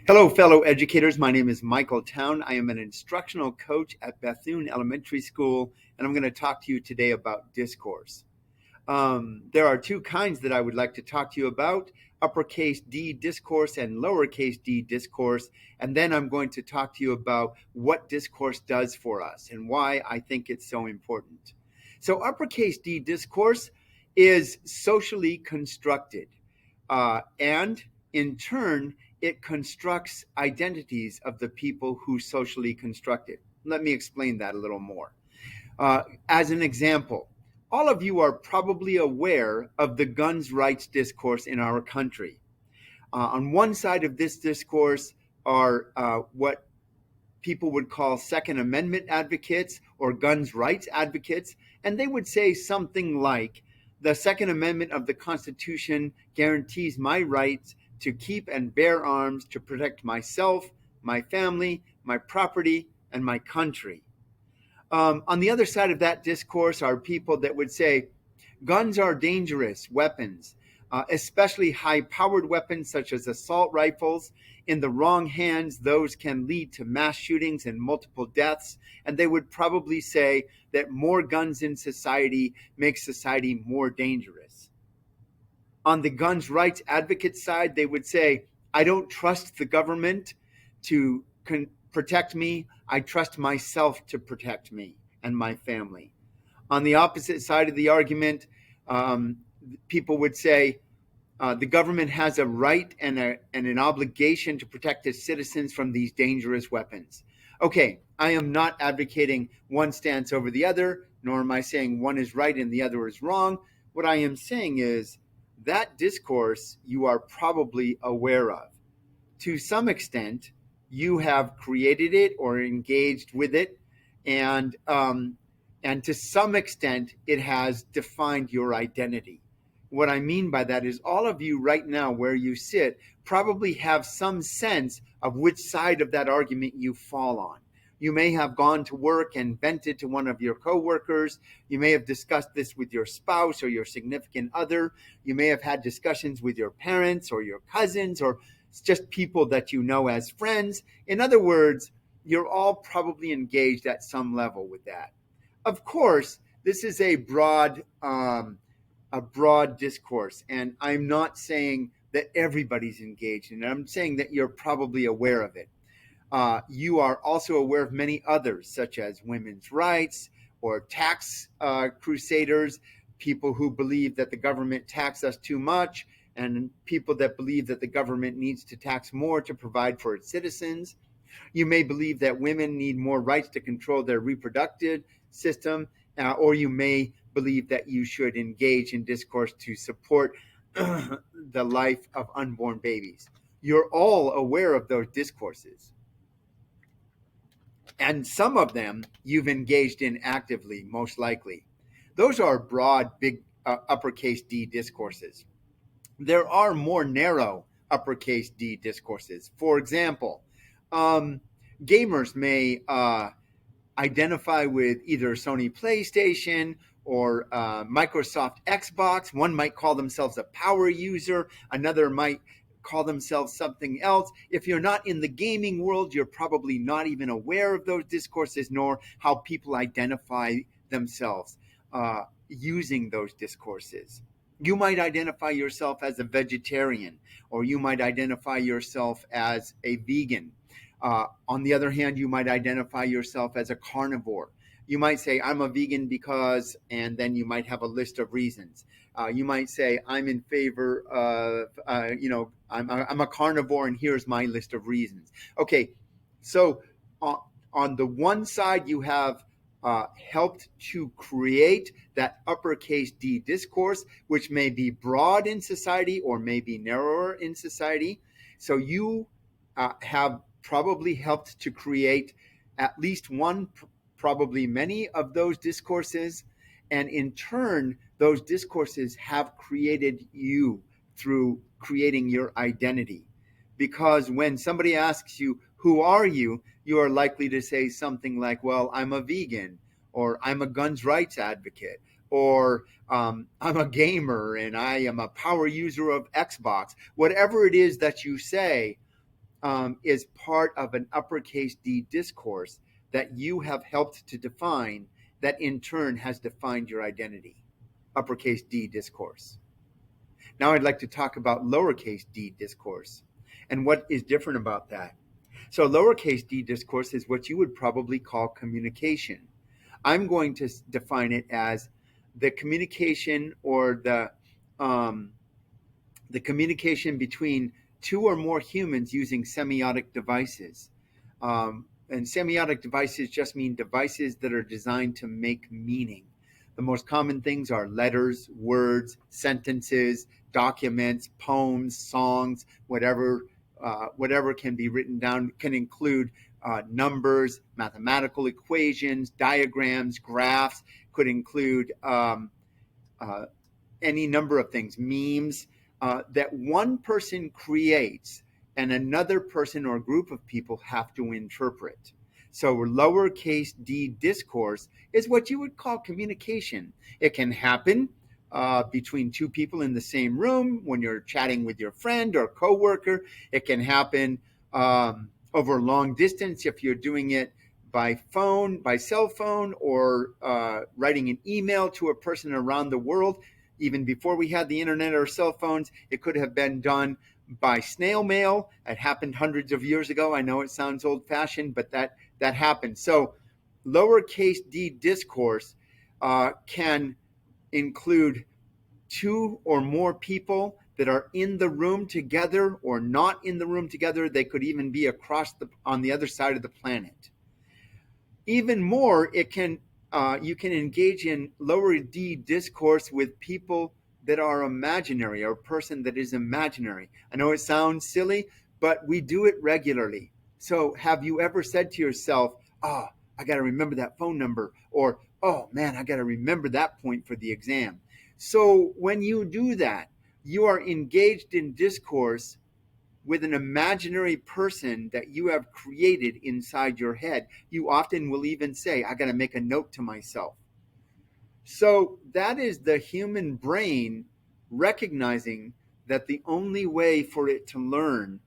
Hello, fellow educators. My name is Michael Town. I am an instructional coach at Bethune Elementary School, and I'm going to talk to you today about discourse. There are two kinds that I would like to talk to you about: uppercase D discourse and lowercase d discourse. And then I'm going to talk to you about what discourse does for us and why I think it's so important. So uppercase D discourse is socially constructed, and in turn, it constructs identities of the people who socially construct it. Let me explain that a little more. As an example, all of you are probably aware of the guns rights discourse in our country. On one side of this discourse are what people would call Second Amendment advocates or guns rights advocates, and they would say something like, the Second Amendment of the Constitution guarantees my rights to keep and bear arms to protect myself, my family, my property, and my country. On the other side of that discourse are people that would say guns are dangerous weapons, especially high-powered weapons such as assault rifles. In the wrong hands, those can lead to mass shootings and multiple deaths. And they would probably say that more guns in society makes society more dangerous. On the guns rights advocate side, they would say, I don't trust the government to protect me. I trust myself to protect me and my family. On the opposite side of the argument, people would say the government has a right and an obligation to protect its citizens from these dangerous weapons. Okay, I am not advocating one stance over the other, nor am I saying one is right and the other is wrong. What I am saying is that discourse you are probably aware of. To some extent, you have created it or engaged with it, and to some extent, it has defined your identity. What I mean by that is all of you right now where you sit probably have some sense of which side of that argument you fall on. You may have gone to work and vented to one of your coworkers. You may have discussed this with your spouse or your significant other. You may have had discussions with your parents or your cousins or just people that you know as friends. In other words, you're all probably engaged at some level with that. Of course, this is a broad discourse, and I'm not saying that everybody's engaged in it. I'm saying that you're probably aware of it. You are also aware of many others, such as women's rights or tax crusaders, people who believe that the government taxes us too much, and people that believe that the government needs to tax more to provide for its citizens. You may believe that women need more rights to control their reproductive system, or you may believe that you should engage in discourse to support the life of unborn babies. You're all aware of those discourses. And some of them you've engaged in actively, most likely. Those are broad, big uppercase D discourses. There are more narrow uppercase D discourses. For example, gamers may identify with either Sony PlayStation or Microsoft Xbox. One might call themselves a power user. Another might call themselves something else. If you're not in the gaming world, you're probably not even aware of those discourses, nor how people identify themselves using those discourses. You might identify yourself as a vegetarian, or you might identify yourself as a vegan. On the other hand, you might identify yourself as a carnivore. You might say, I'm a vegan because, and then you might have a list of reasons. You might say, I'm in favor of, I'm a carnivore and here's my list of reasons. Okay, so on the one side, you have helped to create that uppercase D discourse, which may be broad in society or may be narrower in society. So you have probably helped to create at least one, probably many of those discourses. And in turn, those discourses have created you through creating your identity. Because when somebody asks you, who are you? You are likely to say something like, well, I'm a vegan, or I'm a guns rights advocate, or I'm a gamer and I am a power user of Xbox. Whatever it is that you say, is part of an uppercase D discourse that you have helped to define, that in turn has defined your identity. Uppercase D discourse. Now I'd like to talk about lowercase d discourse and what is different about that. So lowercase d discourse is what you would probably call communication. I'm going to define it as the communication, or the communication between two or more humans using semiotic devices. And semiotic devices just mean devices that are designed to make meaning. The most common things are letters, words, sentences, documents, poems, songs, whatever can be written down. Can include numbers, mathematical equations, diagrams, graphs. Could include any number of things, memes, that one person creates and another person or group of people have to interpret. So lowercase d discourse is what you would call communication. It can happen between two people in the same room when you're chatting with your friend or coworker. It can happen over long distance if you're doing it by phone, by cell phone, or writing an email to a person around the world. Even before we had the internet or cell phones, it could have been done by snail mail. It happened hundreds of years ago. I know it sounds old-fashioned, but that happened. So lowercase d discourse can include two or more people that are in the room together or not in the room together. They could even be on the other side of the planet. Even more, you can engage in lower D discourse with people that are imaginary, or a person that is imaginary. I know it sounds silly, but we do it regularly. So have you ever said to yourself, oh, I got to remember that phone number, or, oh man, I got to remember that point for the exam. So when you do that, you are engaged in discourse with an imaginary person that you have created inside your head. You often will even say, I got to make a note to myself. So that is the human brain recognizing that the only way for it to learn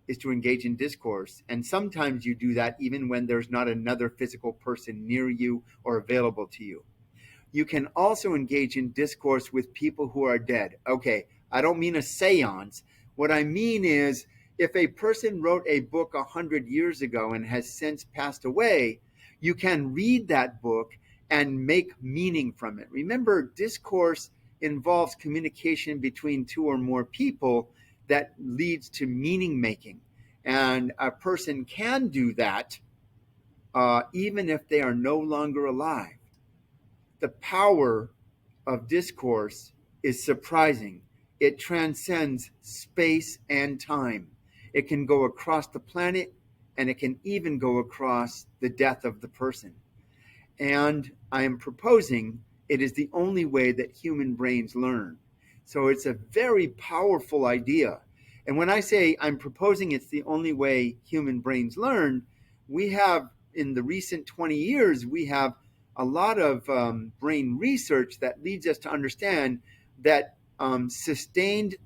is to engage in discourse. And sometimes you do that even when there's not another physical person near you or available to you. You can also engage in discourse with people who are dead. Okay, I don't mean a seance. What I mean is, if a person wrote a book 100 years ago and has since passed away, you can read that book and make meaning from it. Remember, discourse involves communication between two or more people that leads to meaning making. And a person can do that even if they are no longer alive. The power of discourse is surprising. It transcends space and time. It can go across the planet, and it can even go across the death of the person. And I am proposing it is the only way that human brains learn. So it's a very powerful idea. And when I say I'm proposing it's the only way human brains learn, we have, in the recent 20 years, we have a lot of brain research that leads us to understand that sustained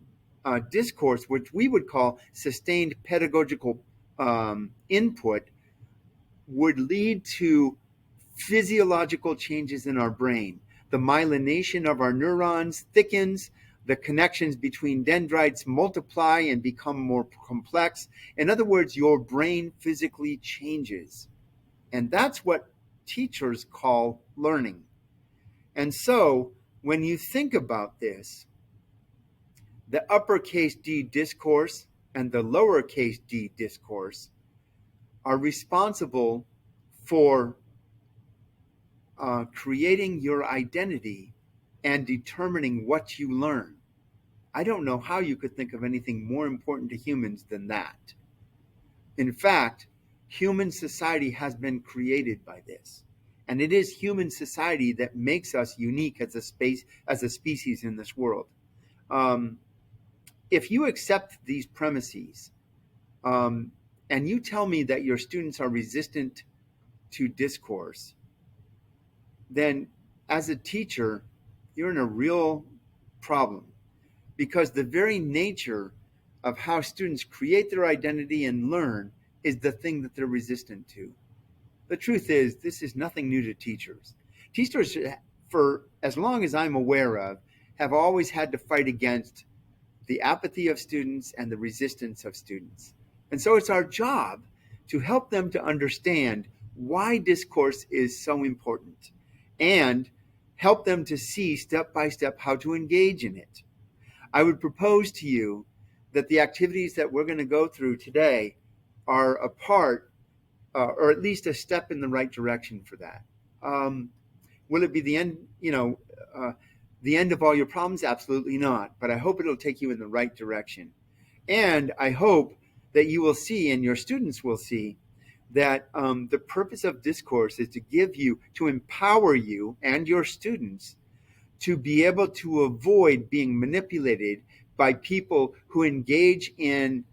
discourse, which we would call sustained pedagogical input, would lead to physiological changes in our brain. The myelination of our neurons thickens, the connections between dendrites multiply and become more complex. In other words, your brain physically changes. And that's what teachers call learning. And so when you think about this, the uppercase D discourse and the lowercase d discourse are responsible for creating your identity and determining what you learn. I don't know how you could think of anything more important to humans than that. In fact, human society has been created by this. And it is human society that makes us unique as a species in this world. If you accept these premises, and you tell me that your students are resistant to discourse, then as a teacher, you're in a real problem, because the very nature of how students create their identity and learn is the thing that they're resistant to. The truth is, this is nothing new to teachers. Teachers, for as long as I'm aware of, have always had to fight against the apathy of students and the resistance of students. And so it's our job to help them to understand why discourse is so important and help them to see step by step how to engage in it. I would propose to you that the activities that we're going to go through today are a part, or at least a step in the right direction for that. Will it be the end, the end of all your problems? Absolutely not. But I hope it'll take you in the right direction. And I hope that you will see, and your students will see, that the purpose of discourse is to empower you and your students to be able to avoid being manipulated by people who engage in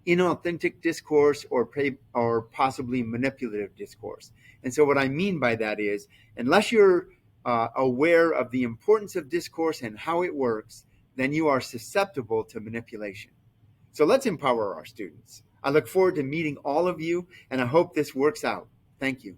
inauthentic discourse or possibly manipulative discourse. And so what I mean by that is, unless you're aware of the importance of discourse and how it works, then you are susceptible to manipulation. So let's empower our students. I look forward to meeting all of you, and I hope this works out. Thank you.